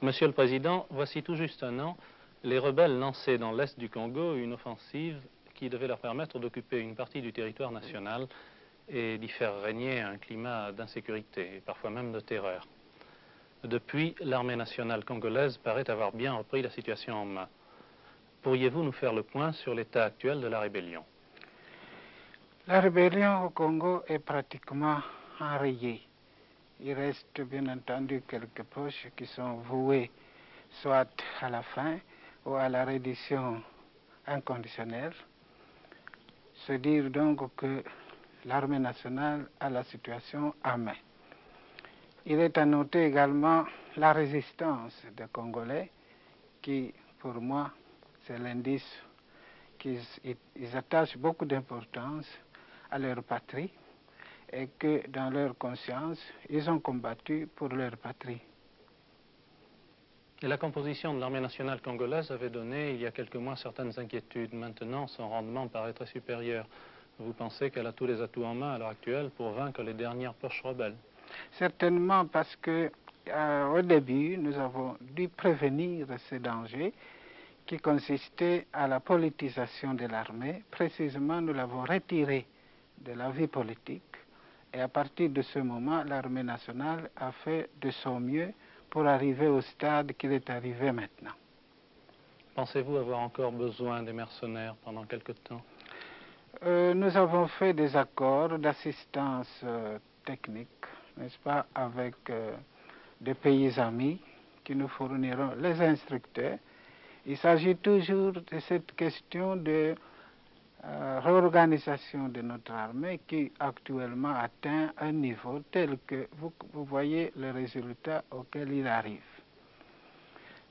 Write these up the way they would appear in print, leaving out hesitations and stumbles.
Monsieur le Président, voici tout juste un an, les rebelles lançaient dans l'est du Congo une offensive qui devait leur permettre d'occuper une partie du territoire national et d'y faire régner un climat d'insécurité et parfois même de terreur. Depuis, l'armée nationale congolaise paraît avoir bien repris la situation en main. Pourriez-vous nous faire le point sur l'état actuel de la rébellion? La rébellion au Congo est pratiquement enrayée. Il reste bien entendu quelques poches qui sont vouées soit à la fin ou à la reddition inconditionnelle. Se dire donc que l'armée nationale a la situation en main. Il est à noter également la résistance des Congolais qui, pour moi, c'est l'indice qu'ils attachent beaucoup d'importance à leur patrie et que dans leur conscience, ils ont combattu pour leur patrie. Et la composition de l'armée nationale congolaise avait donné, il y a quelques mois, certaines inquiétudes. Maintenant, son rendement paraît très supérieur. Vous pensez qu'elle a tous les atouts en main à l'heure actuelle pour vaincre les dernières poches rebelles? Certainement parce que au début, nous avons dû prévenir ces dangers qui consistaient à la politisation de l'armée. Précisément, nous l'avons retirée de la vie politique. Et à partir de ce moment, l'armée nationale a fait de son mieux pour arriver au stade qu'il est arrivé maintenant. Pensez-vous avoir encore besoin des mercenaires pendant quelque temps? Nous avons fait des accords d'assistance technique, n'est-ce pas, avec des pays amis qui nous fourniront les instructeurs. Il s'agit toujours de cette question de réorganisation de notre armée qui actuellement atteint un niveau tel que vous voyez le résultat auquel il arrive.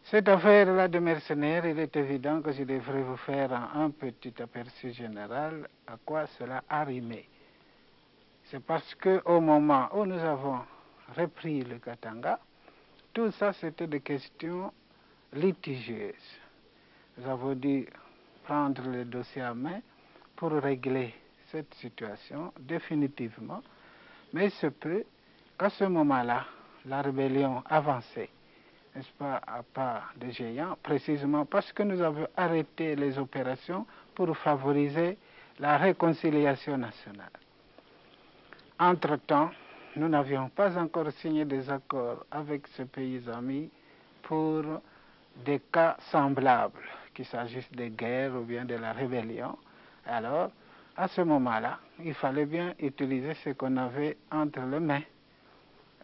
Cette affaire-là de mercenaires, il est évident que je devrais vous faire un petit aperçu général à quoi cela a rimé. C'est parce qu'au moment où nous avons repris le Katanga, tout ça c'était des questions litigieuses. Nous avons dû prendre le dossier en main pour régler cette situation définitivement, mais il se peut qu'à ce moment-là, la rébellion avançait, n'est-ce pas, à pas de géant, précisément parce que nous avons arrêté les opérations pour favoriser la réconciliation nationale. Entre-temps, nous n'avions pas encore signé des accords avec ce pays ami pour des cas semblables, qu'il s'agisse de guerre ou bien de la rébellion. Alors, à ce moment-là, il fallait bien utiliser ce qu'on avait entre les mains.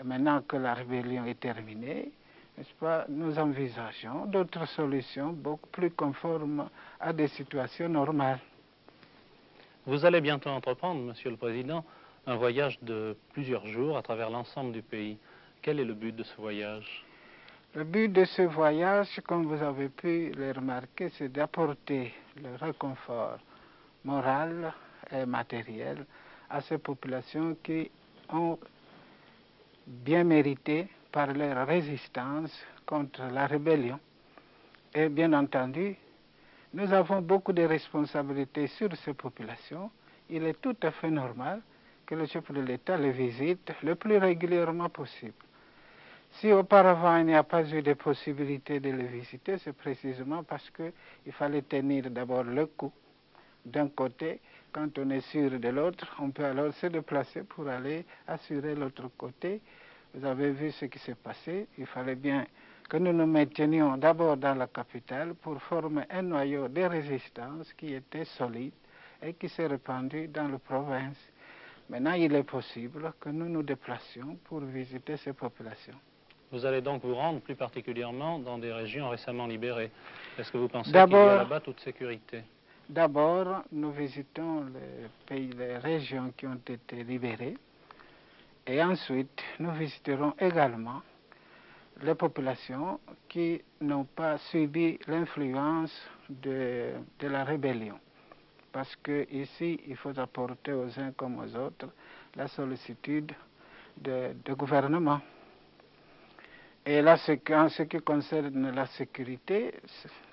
Et maintenant que la rébellion est terminée, n'est-ce pas, nous envisageons d'autres solutions beaucoup plus conformes à des situations normales. Vous allez bientôt entreprendre, Monsieur le Président, un voyage de plusieurs jours à travers l'ensemble du pays. Quel est le but de ce voyage? Le but de ce voyage, comme vous avez pu le remarquer, c'est d'apporter le réconfort moral et matériel à ces populations qui ont bien mérité par leur résistance contre la rébellion. Et bien entendu, nous avons beaucoup de responsabilités sur ces populations. Il est tout à fait normal que le chef de l'État les visite le plus régulièrement possible. Si auparavant il n'y a pas eu de possibilité de les visiter, c'est précisément parce qu'il fallait tenir d'abord le coup d'un côté. Quand on est sûr de l'autre, on peut alors se déplacer pour aller assurer l'autre côté. Vous avez vu ce qui s'est passé. Il fallait bien que nous nous maintenions d'abord dans la capitale pour former un noyau de résistance qui était solide et qui s'est répandu dans la province. Maintenant, il est possible que nous nous déplacions pour visiter ces populations. Vous allez donc vous rendre plus particulièrement dans des régions récemment libérées. Est-ce que vous pensez qu'il y a là-bas toute sécurité? D'abord, nous visitons les régions qui ont été libérées et ensuite, nous visiterons également les populations qui n'ont pas subi l'influence de la rébellion. Parce qu'ici, il faut apporter aux uns comme aux autres la sollicitude du gouvernement. Et là, en ce qui concerne la sécurité,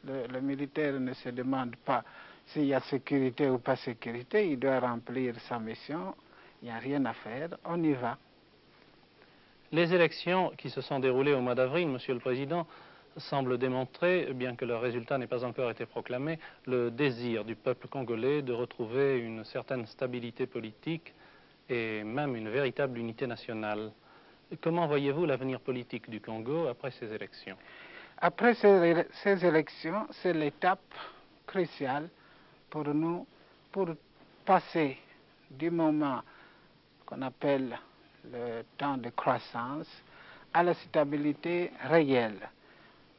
le militaire ne se demande pas s'il y a sécurité ou pas sécurité, il doit remplir sa mission, il n'y a rien à faire, on y va. Les élections qui se sont déroulées au mois d'avril, Monsieur le Président, semblent démontrer, bien que leur résultat n'ait pas encore été proclamé, le désir du peuple congolais de retrouver une certaine stabilité politique et même une véritable unité nationale. Comment voyez-vous l'avenir politique du Congo après ces élections? Après ces élections, c'est l'étape cruciale pour nous, pour passer du moment qu'on appelle le temps de croissance à la stabilité réelle.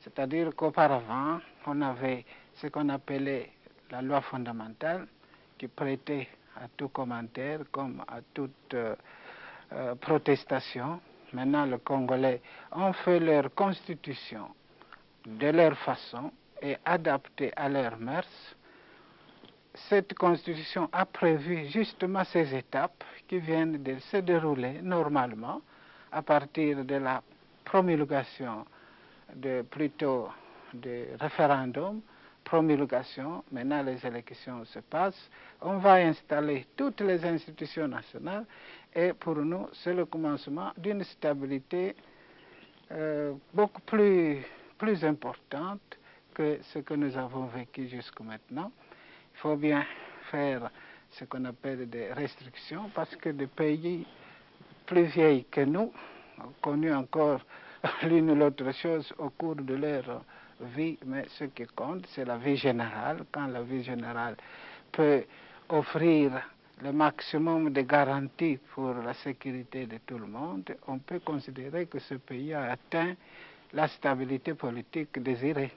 C'est-à-dire qu'auparavant, on avait ce qu'on appelait la loi fondamentale qui prêtait à tout commentaire comme à toute protestation. Maintenant, les Congolais ont fait leur constitution de leur façon et adaptée à leurs mœurs. Cette constitution a prévu justement ces étapes qui viennent de se dérouler normalement à partir de la promulgation plutôt de référendum, promulgation, maintenant les élections se passent, on va installer toutes les institutions nationales et pour nous c'est le commencement d'une stabilité beaucoup plus importante que ce que nous avons vécu jusqu'à maintenant. Il faut bien faire ce qu'on appelle des restrictions parce que des pays plus vieilles que nous ont connu encore l'une ou l'autre chose au cours de leur vie, mais ce qui compte, c'est la vie générale. Quand la vie générale peut offrir le maximum de garanties pour la sécurité de tout le monde, on peut considérer que ce pays a atteint la stabilité politique désirée.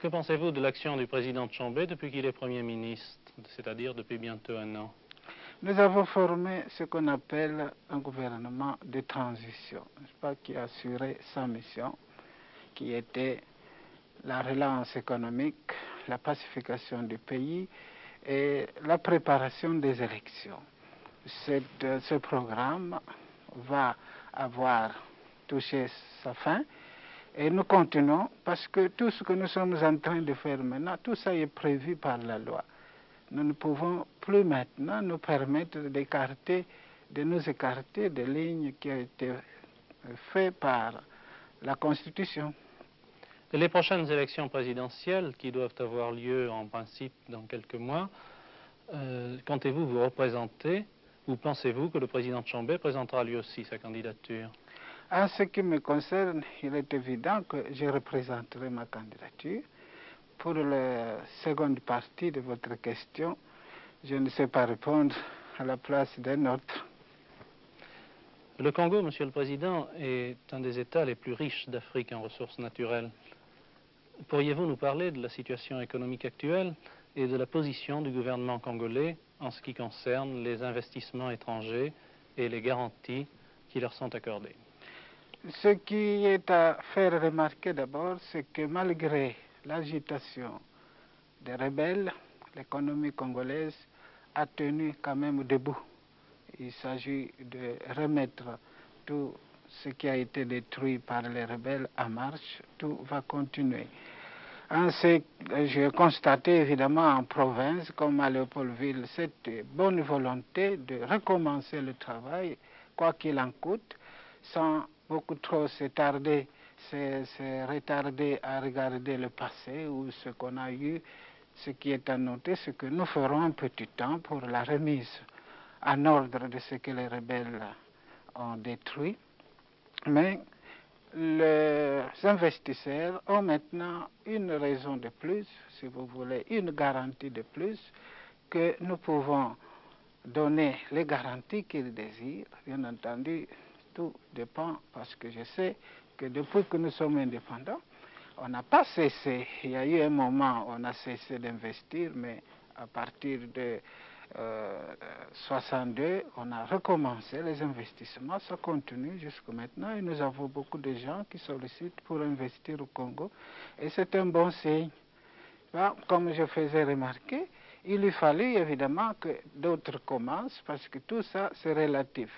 Que pensez-vous de l'action du président Tshombe depuis qu'il est Premier ministre, c'est-à-dire depuis bientôt un an? Nous avons formé ce qu'on appelle un gouvernement de transition, qui a assuré sa mission, qui était la relance économique, la pacification du pays et la préparation des élections. Ce programme va avoir touché sa fin et nous continuons parce que tout ce que nous sommes en train de faire maintenant, tout ça est prévu par la loi. Nous ne pouvons plus maintenant nous permettre de nous écarter des lignes qui ont été faites par la Constitution. Les prochaines élections présidentielles qui doivent avoir lieu en principe dans quelques mois, comptez-vous vous représenter ou pensez-vous que le président Tshombe présentera lui aussi sa candidature? En ce qui me concerne, il est évident que je représenterai ma candidature. Pour la seconde partie de votre question, je ne sais pas répondre à la place d'un autre. Le Congo, Monsieur le Président, est un des États les plus riches d'Afrique en ressources naturelles. Pourriez-vous nous parler de la situation économique actuelle et de la position du gouvernement congolais en ce qui concerne les investissements étrangers et les garanties qui leur sont accordées? Ce qui est à faire remarquer d'abord, c'est que malgré l'agitation des rebelles, l'économie congolaise a tenu quand même debout. Il s'agit de remettre tout ce qui a été détruit par les rebelles en marche. Tout va continuer. J'ai constaté évidemment en province, comme à Léopoldville, cette bonne volonté de recommencer le travail, quoi qu'il en coûte, sans beaucoup trop se retarder à regarder le passé ou ce qu'on a eu. Ce qui est à noter, c'est que nous ferons un petit temps pour la remise en ordre de ce que les rebelles ont détruit. Mais les investisseurs ont maintenant une raison de plus, si vous voulez, une garantie de plus, que nous pouvons donner les garanties qu'ils désirent. Bien entendu, tout dépend parce que je sais que depuis que nous sommes indépendants, on n'a pas cessé. Il y a eu un moment où on a cessé d'investir, mais à partir de 62, on a recommencé les investissements. Ça continue jusqu'à maintenant et nous avons beaucoup de gens qui sollicitent pour investir au Congo et c'est un bon signe. Là, comme je faisais remarquer, il lui fallait évidemment que d'autres commencent parce que tout ça c'est relatif.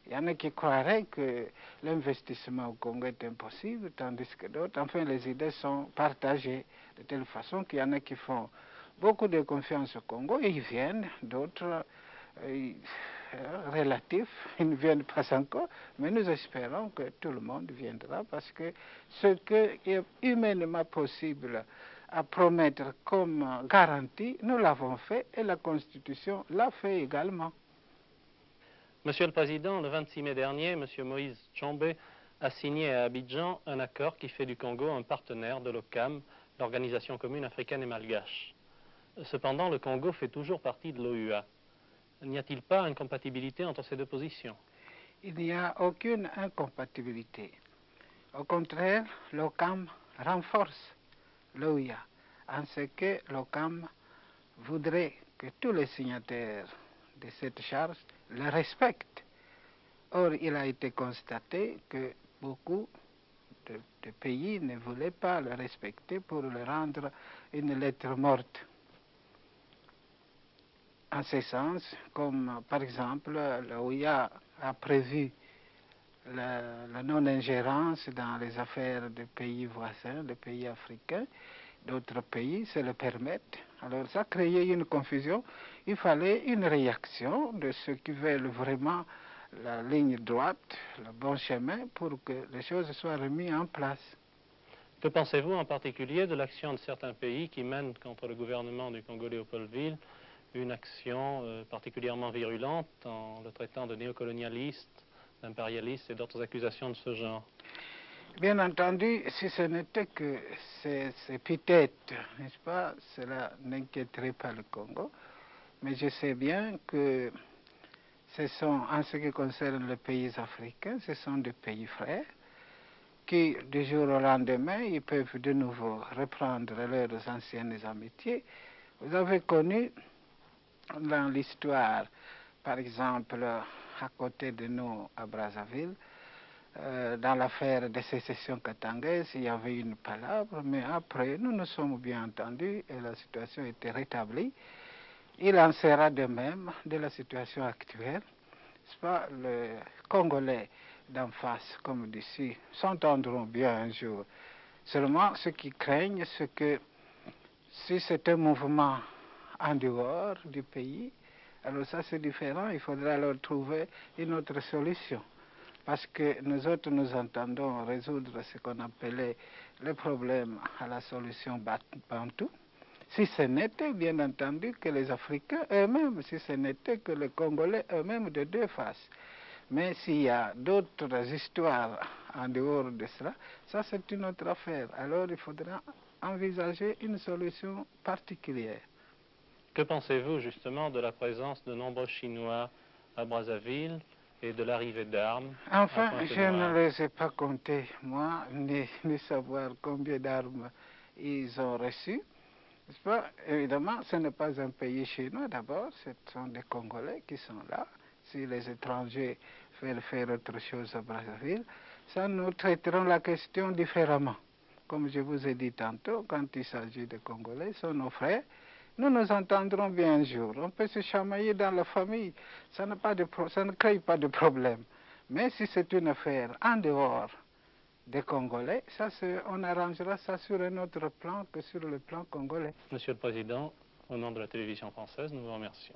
Il y en a qui croiraient que l'investissement au Congo est impossible, tandis que d'autres, enfin les idées sont partagées de telle façon qu'il y en a qui font beaucoup de confiance au Congo et ils viennent, d'autres relatif, ils ne viennent pas encore, mais nous espérons que tout le monde viendra parce que ce qui est humainement possible à promettre comme garantie, nous l'avons fait et la Constitution l'a fait également. Monsieur le Président, le 26 mai dernier, M. Moïse Tshombe a signé à Abidjan un accord qui fait du Congo un partenaire de l'OCAM, l'Organisation commune africaine et malgache. Cependant, le Congo fait toujours partie de l'OUA. N'y a-t-il pas incompatibilité entre ces deux positions? Il n'y a aucune incompatibilité. Au contraire, l'OCAM renforce l'OUA en ce que l'OCAM voudrait que tous les signataires de cette charte le respectent. Or, il a été constaté que beaucoup de pays ne voulaient pas le respecter pour le rendre une lettre morte. En ce sens, comme par exemple l'OUA a prévu la non-ingérence dans les affaires des pays voisins, des pays africains, d'autres pays se le permettent. Alors ça a créé une confusion. Il fallait une réaction de ceux qui veulent vraiment la ligne droite, le bon chemin, pour que les choses soient remises en place. Que pensez-vous en particulier de l'action de certains pays qui mènent contre le gouvernement du Congo-Léopoldville une action particulièrement virulente en le traitant de néocolonialiste, d'impérialiste et d'autres accusations de ce genre? Bien entendu, si ce n'était que ces épithètes, n'est-ce pas, cela n'inquiéterait pas le Congo. Mais je sais bien que ce sont, en ce qui concerne les pays africains, ce sont des pays frères qui, du jour au lendemain, ils peuvent de nouveau reprendre leurs anciennes amitiés. Vous avez connu dans l'histoire, par exemple, à côté de nous, à Brazzaville, dans l'affaire de sécession katangaise, il y avait une palabre, mais après, nous nous sommes bien entendus et la situation était rétablie. Il en sera de même de la situation actuelle. C'est pas les Congolais d'en face, comme d'ici, s'entendront bien un jour. Seulement, ce qui craignent, c'est que si c'est un mouvement en dehors du pays, alors ça c'est différent, il faudra alors trouver une autre solution. Parce que nous autres, nous entendons résoudre ce qu'on appelait le problème à la solution Bantou. Si ce n'était, bien entendu, que les Africains eux-mêmes, si ce n'était que les Congolais eux-mêmes de deux faces. Mais s'il y a d'autres histoires en dehors de cela, ça c'est une autre affaire. Alors il faudra envisager une solution particulière. Que pensez-vous justement de la présence de nombreux Chinois à Brazzaville et de l'arrivée d'armes? Enfin, je ne les ai pas comptés, moi, ni savoir combien d'armes ils ont reçues. Pas, évidemment, ce n'est pas un pays chinois d'abord, ce sont des Congolais qui sont là. Si les étrangers veulent faire autre chose à Brazzaville, ça nous traiterons la question différemment. Comme je vous ai dit tantôt, quand il s'agit de Congolais, ce sont nos frères. Nous nous entendrons bien un jour. On peut se chamailler dans la famille, ça ne crée pas de problème. Mais si c'est une affaire en dehors des Congolais, on arrangera ça sur un autre plan que sur le plan congolais. Monsieur le Président, au nom de la télévision française, nous vous remercions.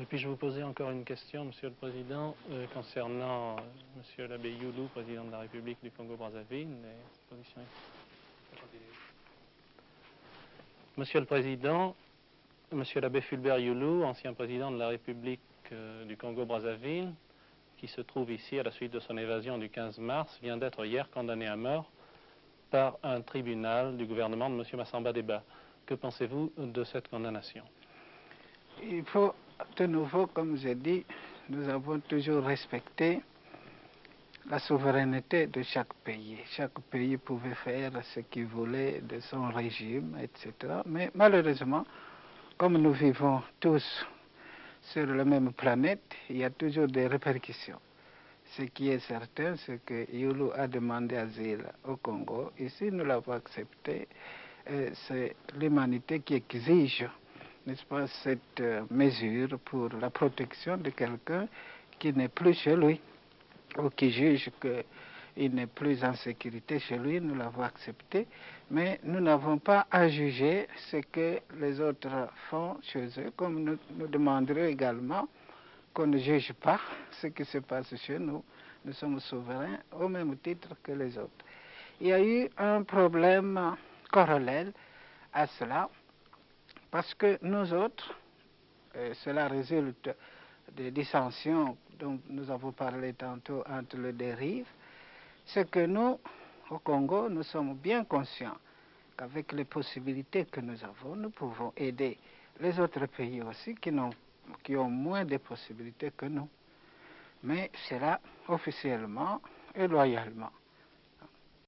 Puis-je vous poser encore une question, Monsieur le Président, concernant Monsieur l'abbé Youlou, président de la République du Congo-Brazzaville. Monsieur le Président, Monsieur l'abbé Fulbert Youlou, ancien président de la République du Congo-Brazzaville, qui se trouve ici à la suite de son évasion du 15 mars, vient d'être hier condamné à mort par un tribunal du gouvernement de M. Massamba Deba. Que pensez-vous de cette condamnation? Il faut, de nouveau, comme j'ai dit, nous avons toujours respecté la souveraineté de chaque pays. Chaque pays pouvait faire ce qu'il voulait de son régime, etc. Mais malheureusement, comme nous vivons tous sur la même planète, il y a toujours des répercussions. Ce qui est certain, c'est que Youlou a demandé asile au Congo. Ici, nous l'avons accepté. C'est l'humanité qui exige, n'est-ce pas, cette mesure pour la protection de quelqu'un qui n'est plus chez lui, ou qui juge il n'est plus en sécurité chez lui, nous l'avons accepté, mais nous n'avons pas à juger ce que les autres font chez eux, comme nous demanderons également qu'on ne juge pas ce qui se passe chez nous. Nous sommes souverains au même titre que les autres. Il y a eu un problème corollaire à cela, parce que nous autres, cela résulte des dissensions dont nous avons parlé tantôt entre les deux rives, c'est que nous, au Congo, nous sommes bien conscients qu'avec les possibilités que nous avons, nous pouvons aider les autres pays aussi qui ont moins de possibilités que nous. Mais cela officiellement et loyalement.